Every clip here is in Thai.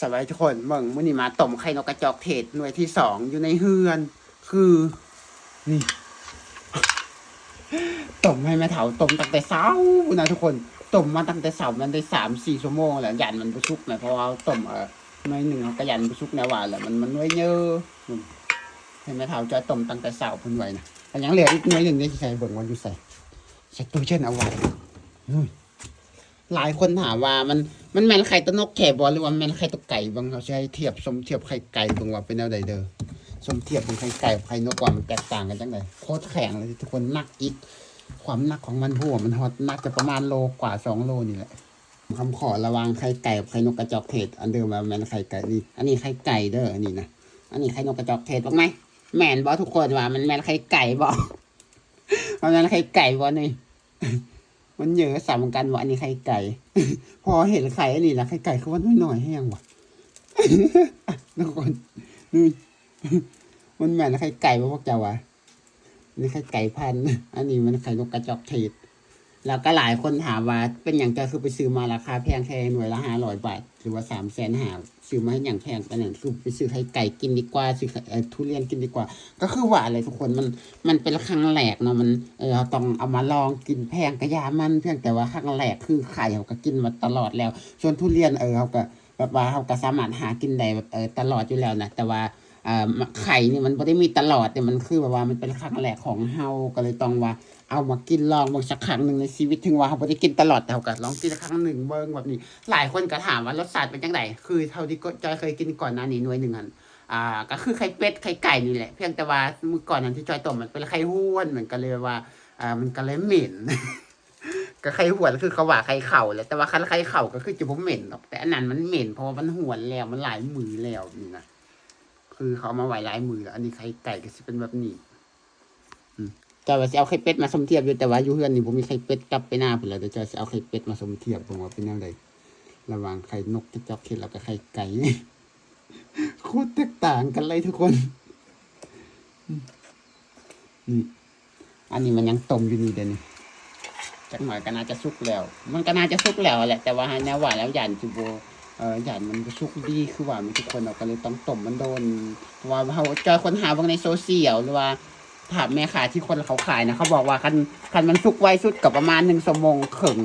สวัสดีทุกคนเบิ่งมื้อนี้มาต้มไข่นกกระจอกเทศหน่วยที่2อยู่ในเฮือนคือนี่ต้มให้แม่เฒ่าต้มตั้งแต่เช้านะทุกคนต้มมาตั้งแต่เช้ามันได้3-4 ชั่วโมงแล้วยันมันบ่สุกนะเพราะว่าต้มหน่วยหนึงก็ยันบ่สุกแนวว่าแหละมันหน่วยเยอะให้แม่เฒ่าจอยต้มตั้งแต่เช้าเพิ่นไว้นะแต่ยังเหลืออีกหน่วยหนึงนี่สิใส่เบิ่งว่าอยู่ใส่ตู้เย็นเอาไว้หลายคนถามว่ามันแม่นไข่ตะนกแค่บ่หรือว่าแม่นไข่ตะไก่บางเขาใช้เทียบสมเทียบไข่ไก่บางว่าเป็นแนวใดเด้อสมเทียบเป็นไข่ไก่กับไข่นกว่ามันแตกต่างกันจังได๋โคตรแข็งเลยทุกคนหนักอีกความหนักของมันหัวมันฮอตน่าจะประมาณโลกว่า2 โลนี่แหละคำขอระวังไข่ไก่กับไข่นกกระจอกเทศอันเดิมมาแม่นไข่ไก่นี่อันนี้ไข่ไก่เด้ออันนี้นะอันนี้ไข่นกกระจอกเทศบ้างไหมแม่นบ่ทุกคนว่ามันแม่นไข่ไก่บ่มันแม่นไข่ไก่บ่นี่มันเยอะสามกันว่าอันนี้ไข่ไก่พอเห็นไข่อันนี้นะไข่ไก่เขาว่าน้อยๆแห้งว่ะทุกคนนี่มันแม่นไข่ไก่พวกเจ้าวะนี่ไข่ไก่พันอันนี้มันไข่นกกระจอกเทศแล้วก็หลายคนถามว่าเป็นอย่างจะคือไปซื้อมาราคาแพงแค่หน่วยละ500 บาทหรือว่า350,000ซื้อมาให้อย่างแพงไปนั่นคือไปซื้อไข่ไก่กินดีกว่าซื้อทุเรียนกินดีกว่าก็คือว่าอะไรทุกคนมันเป็นครั้งแรกเนาะมันเราต้องเอามาลองกินแพงกระยามันเพียงแต่ว่าครั้งแรกคือไข่เขาก็กินมาตลอดแล้วส่วนทุเรียนเขาก็แบบว่าเขาก็สามารถหากินได้แบบตลอดอยู่แล้วนะแต่ว่าไข่นี่มันไม่ได้มีตลอดแต่มันคือแบบว่ามันเป็นครั้งแรกของเฮาก็เลยต้องว่าเอามากินลองบางสักครั้งหนึ่งในชีวิตถึงว่าเขาไม่ได้กินตลอดแต่เขาก็ลองกินครั้งหนึ่งเบิ้งแบบนี้หลายคนก็ถามว่ารสชาติเป็นยังไงคือเท่าที่จอยเคยกินก่อนหน้านี้หน่วยหนึ่งก็คือไข่เป็ดไข่ไก่นี่แหละเพียงแต่ว่าเมื่อก่อนนั้นที่จอยต้มมันเป็นไข่ห้วนเหมือนกันเลยว่ามันก็เลยเหม็น ก็ไข่หวนคือเขาว่าไข่เข่าแหละแต่ว่าคันไข่เข่าก็คือจะบ่เหม็นหรอกแต่อันนั้นมันเหม็นเพราะว่ามันหวนแล้วมันหลายมือแล้วนี่นะคือเขามาไว้หลายมือแล้วอันนี้ไข่ไก่ก็จะเป็นแบบนี้แต่ว่าจะเอาไข่เป็ดมาสมเทียบอยู่แต่ว่าอยู่เฮือนนี่ผมมีไข่เป็ดกลับไปหน้าพุ่นแล้วแต่จะเอาไข่เป็ดมาสมเทียบผมว่าเป็นแนวใดระหว่างไข่นกกระจอกเทศแล้วก็ไข่ไก่โคตรแตกต่างกันเลยทุกคนนี่อันนี้มันยังต้มอยู่นี่เดี๋ยวนี้จักหน่อยก็น่าจะสุกแล้วมันก็น่าจะสุกแล้วแหละแต่ว่าแนวว่าแล้วยันจิโบยันมันสุกดีคือว่ามันทุกคนเราก็เลยต้องต้มมันโดนว่าเขาเจอคนหาบางในโซเชียลหรือว่าถามแม่ค้าที่คนเขาขายนะเขาบอกว่าคันมันสุกไวสุดกับประมาณ1 ชั่วโมงครึ่ง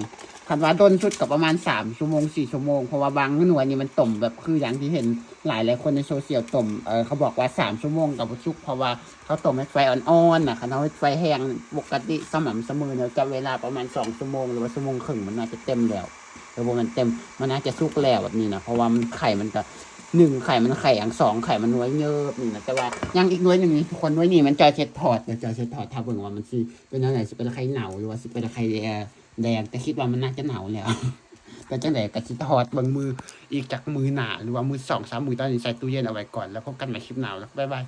คันว่าโดนสุดกับประมาณ3 ชั่วโมง4 ชั่วโมงเพราะว่าบางหน่วยนี่มันต้มแบบคืออย่างที่เห็นหลายคนในโซเชียลต้มเขาบอกว่า3 ชั่วโมงกับสุกเพราะว่าเขาต้มให้ไฟอ่อนๆนะคันเขาให้ไฟแห้งปกติสม่ำเสมอเนี่ยจะเวลาประมาณ2 ชั่วโมงหรือว่า1 ชั่วโมงครึ่งมันน่าจะเต็มแล้วแต่ว่ามันเต็มมันน่าจะสุกแล้วแบบนี้นะเพราะว่าไข่มันจะไข่มันไข่อย่าง2ไข่มันน้อยเยิบนี่นะแต่ว่ายังอีกน้อยหนึ่งนี่ทุกคนน้อยนี่มันจอยเช็ดถอดเดี๋ยวจอยเช็ดถอดถ้าเบิ่งว่ามันสิเป็นอะไรสิเป็นไข่เหนาหรือว่าสิเป็นไข่แดงแต่คิดว่ามันน่าจะเหนาแล้วก็จังได๋ก็สิถอดเบิ่งมืออีกจากมือหนาหรือว่ามือ2-3 มือตอนนี้ใส่ตู้เย็นเอาไว้ก่อนแล้วพบกันใหม่คลิปหน้าแล้วบ๊ายบาย